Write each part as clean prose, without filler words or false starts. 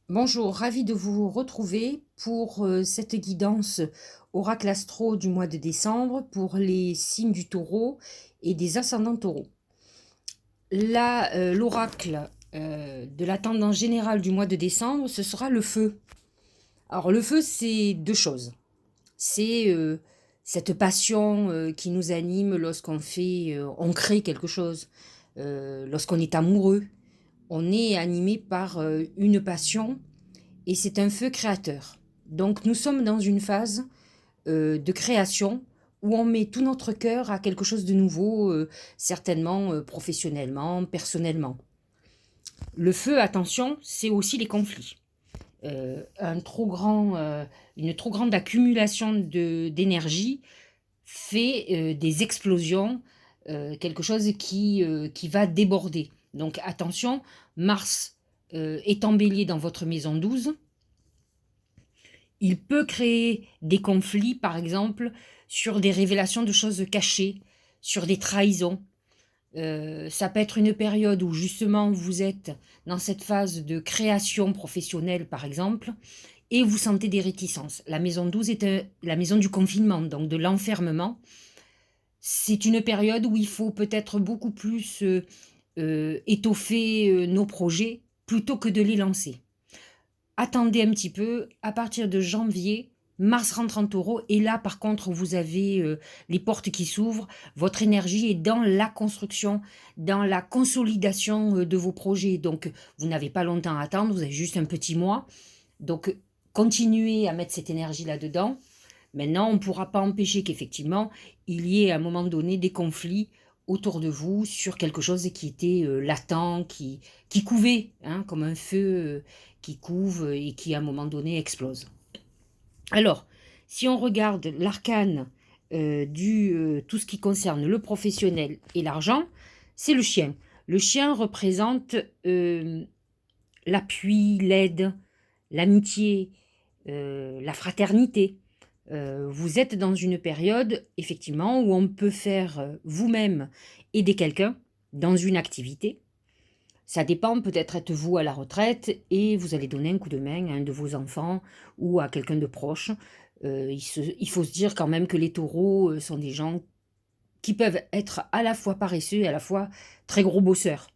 Bonjour, ravi de vous retrouver pour cette guidance Oracle Astro du mois de décembre pour les signes du taureau et des ascendants taureaux. Là, l'oracle de la tendance générale du mois de décembre, ce sera le feu. Alors, le feu, c'est deux choses. C'est cette passion qui nous anime lorsqu'on on crée quelque chose, lorsqu'on est amoureux. On est animé par une passion et c'est un feu créateur. Donc nous sommes dans une phase de création où on met tout notre cœur à quelque chose de nouveau, certainement professionnellement, personnellement. Le feu, attention, c'est aussi les conflits. Une trop grande accumulation d'énergie fait des explosions, quelque chose qui va déborder. Donc attention, Mars est en bélier dans votre maison 12. Il peut créer des conflits, par exemple, sur des révélations de choses cachées, sur des trahisons. Ça peut être une période où justement vous êtes dans cette phase de création professionnelle, par exemple, et vous sentez des réticences. La maison 12 est la maison du confinement, donc de l'enfermement. C'est une période où il faut peut-être beaucoup plus étoffer nos projets plutôt que de les lancer. Attendez un petit peu, à partir de janvier, Mars rentre en taureau et là par contre vous avez les portes qui s'ouvrent, votre énergie est dans la construction, dans la consolidation de vos projets. Donc vous n'avez pas longtemps à attendre, vous avez juste un petit mois. Donc continuez à mettre cette énergie là-dedans. Maintenant, on ne pourra pas empêcher qu'effectivement, il y ait à un moment donné des conflits autour de vous sur quelque chose qui était latent, qui couvait, hein, comme un feu qui couve et qui à un moment donné explose. Alors, si on regarde l'arcane tout ce qui concerne le professionnel et l'argent, c'est le chien. Le chien représente l'appui, l'aide, l'amitié, la fraternité. Vous êtes dans une période, effectivement, où on peut faire vous-même aider quelqu'un dans une activité. Ça dépend, peut-être êtes-vous à la retraite et vous allez donner un coup de main à un de vos enfants ou à quelqu'un de proche. Il faut se dire quand même que les taureaux sont des gens qui peuvent être à la fois paresseux et à la fois très gros bosseurs.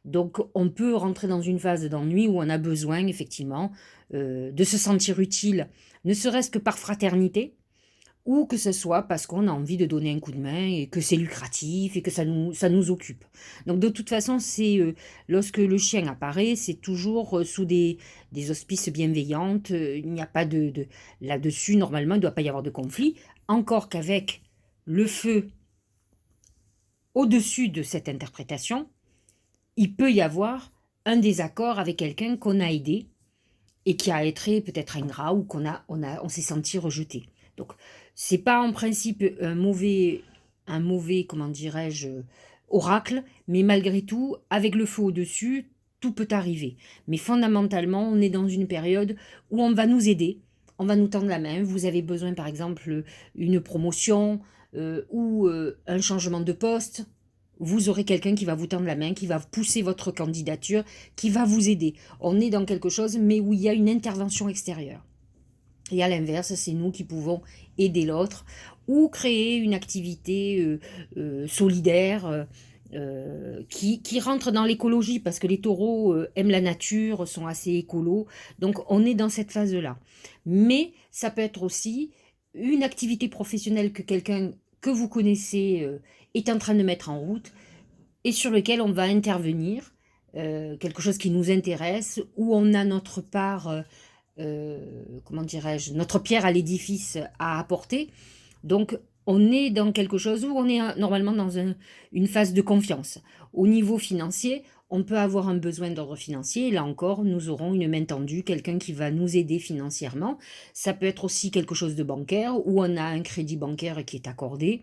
Donc on peut rentrer dans une phase d'ennui où on a besoin effectivement de se sentir utile, ne serait-ce que par fraternité, ou que ce soit parce qu'on a envie de donner un coup de main et que c'est lucratif et que ça nous occupe. Donc de toute façon, lorsque le chien apparaît, c'est toujours sous des auspices bienveillantes. Il n'y a pas là-dessus, normalement, il ne doit pas y avoir de conflit. Encore qu'avec le feu au-dessus de cette interprétation, il peut y avoir un désaccord avec quelqu'un qu'on a aidé et qui a été peut-être ingrat ou on s'est senti rejeté. Donc, c'est pas en principe un mauvais, comment dirais-je, oracle, mais malgré tout, avec le feu au-dessus, tout peut arriver. Mais fondamentalement, on est dans une période où on va nous aider, on va nous tendre la main. Vous avez besoin, par exemple, une promotion ou un changement de poste. Vous aurez quelqu'un qui va vous tendre la main, qui va pousser votre candidature, qui va vous aider. On est dans quelque chose, mais où il y a une intervention extérieure. Et à l'inverse, c'est nous qui pouvons aider l'autre ou créer une activité solidaire qui rentre dans l'écologie parce que les taureaux aiment la nature, sont assez écolos. Donc on est dans cette phase-là. Mais ça peut être aussi une activité professionnelle que quelqu'un que vous connaissez est en train de mettre en route et sur lequel on va intervenir, quelque chose qui nous intéresse, où on a notre part, comment dirais-je, notre pierre à l'édifice à apporter. Donc, on est dans quelque chose où on est normalement dans une phase de confiance. Au niveau financier, on peut avoir un besoin d'ordre financier. Et là encore, nous aurons une main tendue, quelqu'un qui va nous aider financièrement. Ça peut être aussi quelque chose de bancaire, où on a un crédit bancaire qui est accordé.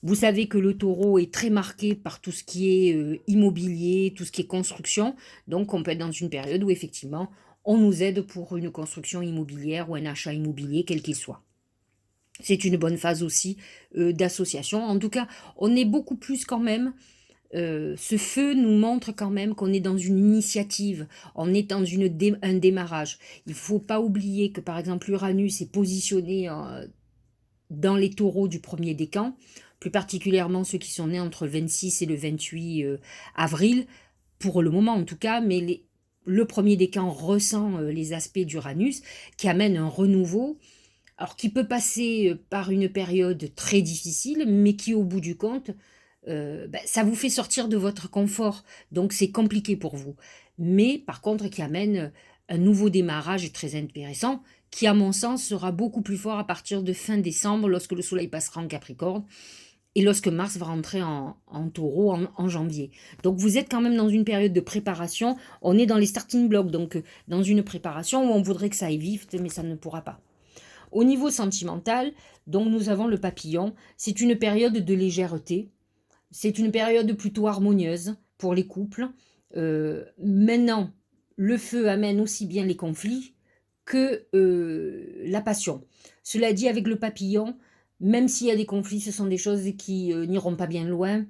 Vous savez que le taureau est très marqué par tout ce qui est immobilier, tout ce qui est construction. Donc, on peut être dans une période où effectivement, on nous aide pour une construction immobilière ou un achat immobilier, quel qu'il soit. C'est une bonne phase aussi d'association. En tout cas, on est beaucoup plus quand même ce feu nous montre quand même qu'on est dans une initiative, on est dans un démarrage. Il ne faut pas oublier que par exemple l'Uranus est positionné dans les taureaux du premier décan, plus particulièrement ceux qui sont nés entre le 26 et le 28 avril, pour le moment en tout cas, mais le premier décan ressent les aspects d'Uranus qui amènent un renouveau, alors qui peut passer par une période très difficile, mais qui au bout du compte, ça vous fait sortir de votre confort, donc c'est compliqué pour vous. Mais par contre, qui amène un nouveau démarrage très intéressant, qui à mon sens sera beaucoup plus fort à partir de fin décembre, lorsque le soleil passera en Capricorne, et lorsque Mars va rentrer en taureau en janvier. Donc vous êtes quand même dans une période de préparation, on est dans les starting blocks, donc dans une préparation où on voudrait que ça aille vite, mais ça ne pourra pas. Au niveau sentimental, donc nous avons le papillon, c'est une période de légèreté, c'est une période plutôt harmonieuse pour les couples. Maintenant, le feu amène aussi bien les conflits que la passion. Cela dit, avec le papillon, même s'il y a des conflits, ce sont des choses qui n'iront pas bien loin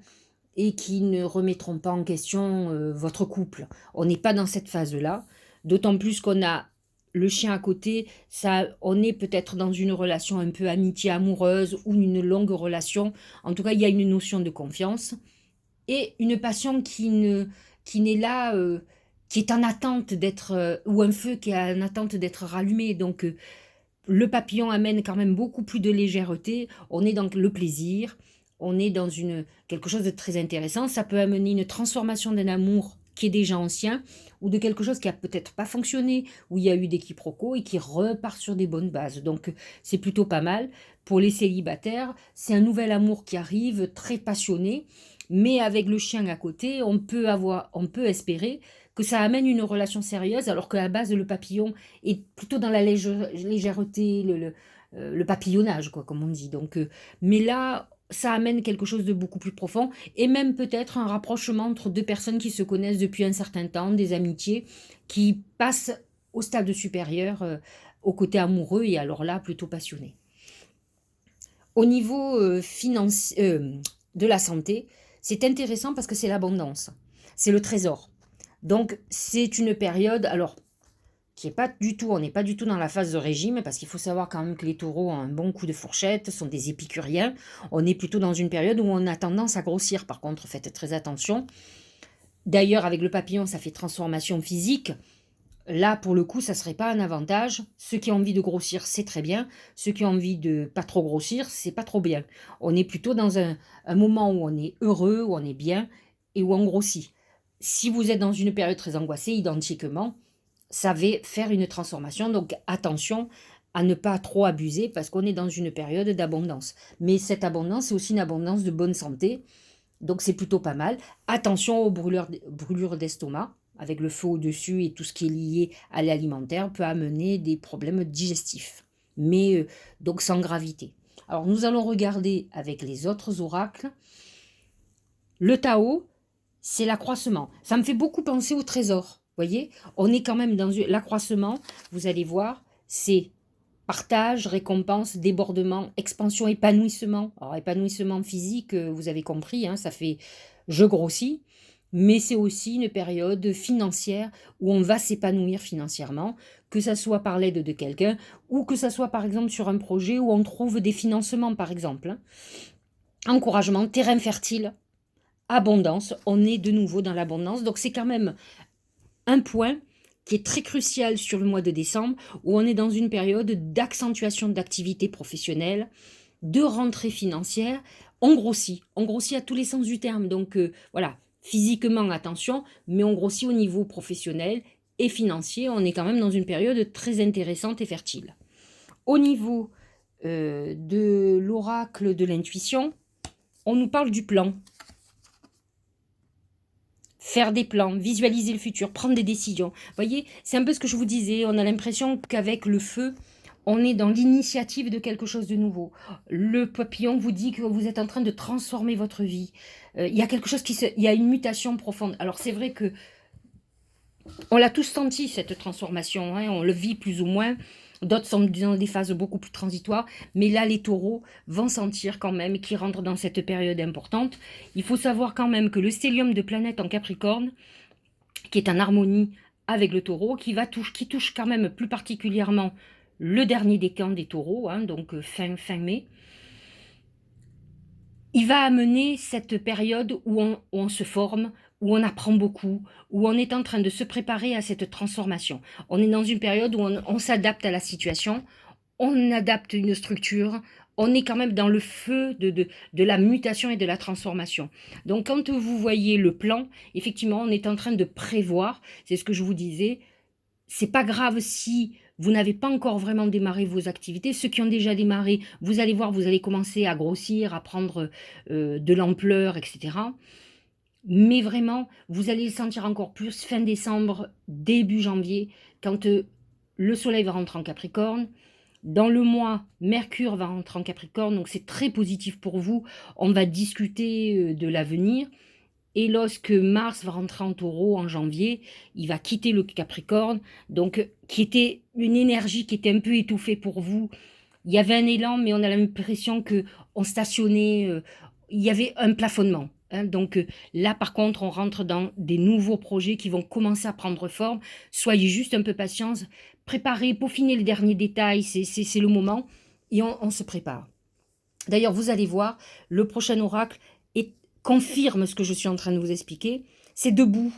et qui ne remettront pas en question votre couple. On n'est pas dans cette phase-là, d'autant plus qu'on a le chien à côté, ça, on est peut-être dans une relation un peu amitié amoureuse ou une longue relation. En tout cas, il y a une notion de confiance et une passion qui n'est là, qui est en attente d'être, ou un feu qui est en attente d'être rallumé. Donc, le papillon amène quand même beaucoup plus de légèreté. On est dans le plaisir, on est dans quelque chose de très intéressant. Ça peut amener une transformation d'un amour qui est déjà ancien ou de quelque chose qui a peut-être pas fonctionné, où il y a eu des quiproquos et qui repart sur des bonnes bases. Donc c'est plutôt pas mal. Pour les célibataires, c'est un nouvel amour qui arrive, très passionné, mais avec le chien à côté, on peut espérer que ça amène une relation sérieuse, alors qu'à la base, le papillon est plutôt dans la légèreté, le papillonnage, quoi, comme on dit. Donc, mais là, ça amène quelque chose de beaucoup plus profond, et même peut-être un rapprochement entre deux personnes qui se connaissent depuis un certain temps, des amitiés, qui passent au stade supérieur, au côté amoureux, et alors là, plutôt passionné. Au niveau de la santé, c'est intéressant parce que c'est l'abondance, c'est le trésor. Donc, c'est une période, alors, qui est pas du tout, on n'est pas du tout dans la phase de régime, parce qu'il faut savoir quand même que les taureaux ont un bon coup de fourchette, sont des épicuriens. On est plutôt dans une période où on a tendance à grossir, par contre, faites très attention. D'ailleurs, avec le papillon, ça fait transformation physique. Là, pour le coup, ça ne serait pas un avantage. Ceux qui ont envie de grossir, c'est très bien. Ceux qui ont envie de pas trop grossir, c'est pas trop bien. On est plutôt dans un moment où on est heureux, où on est bien, et où on grossit. Si vous êtes dans une période très angoissée, identiquement, ça va faire une transformation. Donc attention à ne pas trop abuser parce qu'on est dans une période d'abondance. Mais cette abondance, c'est aussi une abondance de bonne santé. Donc c'est plutôt pas mal. Attention aux brûlures d'estomac, avec le feu au-dessus et tout ce qui est lié à l'alimentaire peut amener des problèmes digestifs. Mais donc sans gravité. Alors nous allons regarder avec les autres oracles. Le Tao, c'est l'accroissement. Ça me fait beaucoup penser au trésor. Voyez, on est quand même dans l'accroissement. Vous allez voir, c'est partage, récompense, débordement, expansion, épanouissement. Alors épanouissement physique, vous avez compris, hein, ça fait je grossis. Mais c'est aussi une période financière où on va s'épanouir financièrement, que ça soit par l'aide de quelqu'un ou que ça soit par exemple sur un projet où on trouve des financements par exemple. Hein. Encouragement, terrain fertile, abondance, on est de nouveau dans l'abondance. Donc c'est quand même un point qui est très crucial sur le mois de décembre, où on est dans une période d'accentuation d'activité professionnelle, de rentrée financière. On grossit à tous les sens du terme. Donc voilà, physiquement, attention, mais on grossit au niveau professionnel et financier. On est quand même dans une période très intéressante et fertile. Au niveau de l'oracle de l'intuition, on nous parle du plan. Faire des plans, visualiser le futur, prendre des décisions. Vous voyez, c'est un peu ce que je vous disais. On a l'impression qu'avec le feu, on est dans l'initiative de quelque chose de nouveau. Le papillon vous dit que vous êtes en train de transformer votre vie. Il y a quelque chose il y a une mutation profonde. Alors c'est vrai que On l'a tous senti, cette transformation, hein, on le vit plus ou moins. D'autres sont dans des phases beaucoup plus transitoires, mais là, les taureaux vont sentir quand même qu'ils rentrent dans cette période importante. Il faut savoir quand même que le stellium de planète en Capricorne, qui est en harmonie avec le taureau, qui touche quand même plus particulièrement le dernier décan des taureaux, hein, donc fin mai, il va amener cette période où on se forme, où on apprend beaucoup, où on est en train de se préparer à cette transformation. On est dans une période où on s'adapte à la situation, on adapte une structure, on est quand même dans le feu de la mutation et de la transformation. Donc quand vous voyez le plan, effectivement, on est en train de prévoir, c'est ce que je vous disais, c'est pas grave si vous n'avez pas encore vraiment démarré vos activités. Ceux qui ont déjà démarré, vous allez voir, vous allez commencer à grossir, à prendre de l'ampleur, etc. Mais vraiment, vous allez le sentir encore plus fin décembre, début janvier, quand le soleil va rentrer en Capricorne. Dans le mois, Mercure va rentrer en Capricorne, donc c'est très positif pour vous. On va discuter de l'avenir. Et lorsque Mars va rentrer en taureau en janvier, il va quitter le Capricorne, donc qui était une énergie qui était un peu étouffée pour vous. Il y avait un élan, mais on a l'impression que on stationnait, il y avait un plafonnement, hein. Donc là, par contre, on rentre dans des nouveaux projets qui vont commencer à prendre forme. Soyez juste un peu patience, préparez, peaufinez les derniers détails, c'est le moment, et on se prépare. D'ailleurs, vous allez voir, le prochain oracle confirme ce que je suis en train de vous expliquer. C'est debout.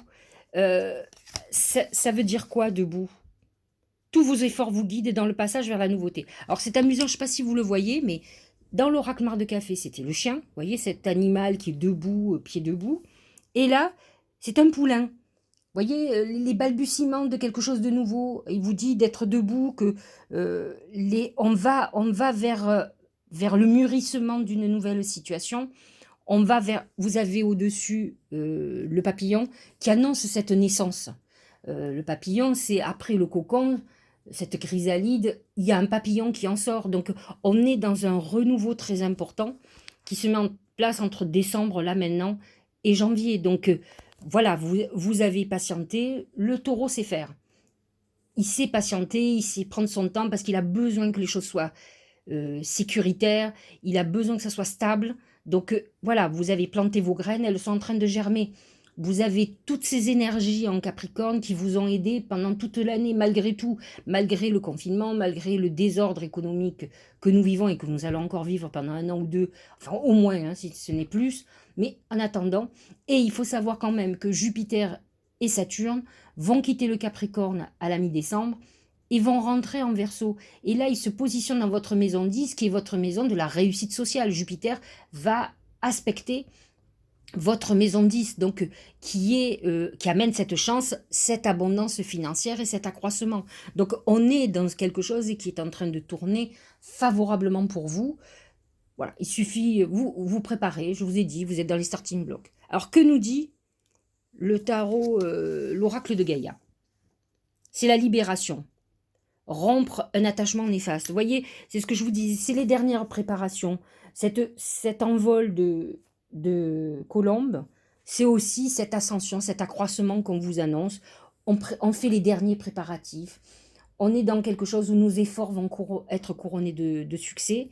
Euh, ça veut dire quoi, debout? Tous vos efforts vous guident dans le passage vers la nouveauté. Alors c'est amusant, je ne sais pas si vous le voyez, mais dans l'oracle Mar de Café, c'était le chien. Vous voyez, cet animal qui est debout, pied debout. Et là, c'est un poulain. Vous voyez, les balbutiements de quelque chose de nouveau. Il vous dit d'être debout, que on va vers le mûrissement d'une nouvelle situation. On va vers, vous avez au-dessus le papillon qui annonce cette naissance. Le papillon, c'est après le cocon, cette chrysalide, il y a un papillon qui en sort. Donc on est dans un renouveau très important qui se met en place entre décembre, là maintenant, et janvier. Donc voilà, vous avez patienté, le taureau sait faire. Il sait patienter, il sait prendre son temps parce qu'il a besoin que les choses soient sécuritaire, il a besoin que ça soit stable. Donc voilà, vous avez planté vos graines, elles sont en train de germer. Vous avez toutes ces énergies en Capricorne qui vous ont aidé pendant toute l'année, malgré tout, malgré le confinement, malgré le désordre économique que nous vivons et que nous allons encore vivre pendant un an ou deux, enfin au moins, hein, si ce n'est plus. Mais en attendant, et il faut savoir quand même que Jupiter et Saturne vont quitter le Capricorne à la mi-décembre ils vont rentrer en Verseau. Et là, ils se positionnent dans votre maison 10, qui est votre maison de la réussite sociale. Jupiter va aspecter votre maison 10, donc qui amène cette chance, cette abondance financière et cet accroissement. Donc on est dans quelque chose qui est en train de tourner favorablement pour vous. Voilà, il suffit, vous préparez, je vous ai dit, vous êtes dans les starting blocks. Alors que nous dit le tarot, l'oracle de Gaïa? C'est la libération. Rompre un attachement néfaste. Vous voyez, c'est ce que je vous dis, c'est les dernières préparations. Cet envol de colombe, c'est aussi cette ascension, cet accroissement qu'on vous annonce. On fait les derniers préparatifs. On est dans quelque chose où nos efforts vont être couronnés de succès.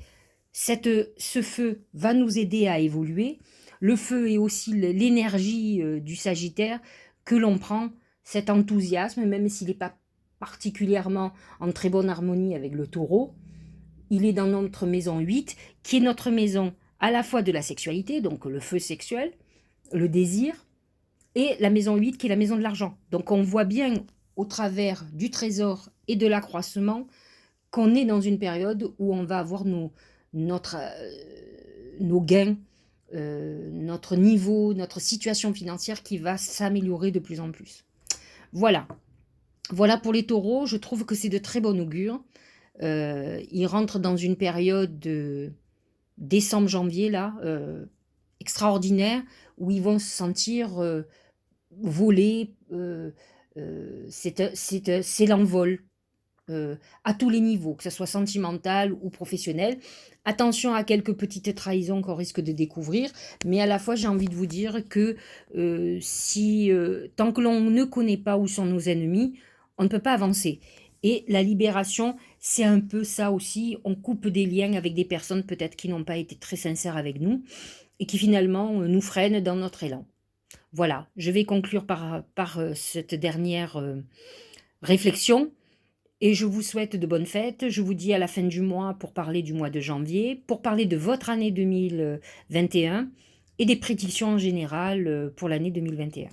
Ce feu va nous aider à évoluer. Le feu est aussi l'énergie du Sagittaire que l'on prend, cet enthousiasme, même s'il n'est pas particulièrement en très bonne harmonie avec le taureau. Il est dans notre maison 8, qui est notre maison à la fois de la sexualité, donc le feu sexuel, le désir, et la maison 8 qui est la maison de l'argent. Donc on voit bien au travers du trésor et de l'accroissement qu'on est dans une période où on va avoir nos gains, notre niveau, notre situation financière qui va s'améliorer de plus en plus. Voilà. Voilà pour les taureaux, je trouve que c'est de très bon augure. Ils rentrent dans une période de décembre-janvier, là, extraordinaire, où ils vont se sentir voler. C'est l'envol. à tous les niveaux, que ce soit sentimental ou professionnel. Attention à quelques petites trahisons qu'on risque de découvrir, mais à la fois, j'ai envie de vous dire que si, tant que l'on ne connaît pas où sont nos ennemis, on ne peut pas avancer. Et la libération, c'est un peu ça aussi. On coupe des liens avec des personnes peut-être qui n'ont pas été très sincères avec nous et qui finalement nous freinent dans notre élan. Voilà, je vais conclure par cette dernière réflexion et je vous souhaite de bonnes fêtes. Je vous dis à la fin du mois pour parler du mois de janvier, pour parler de votre année 2021 et des prédictions en général pour l'année 2021.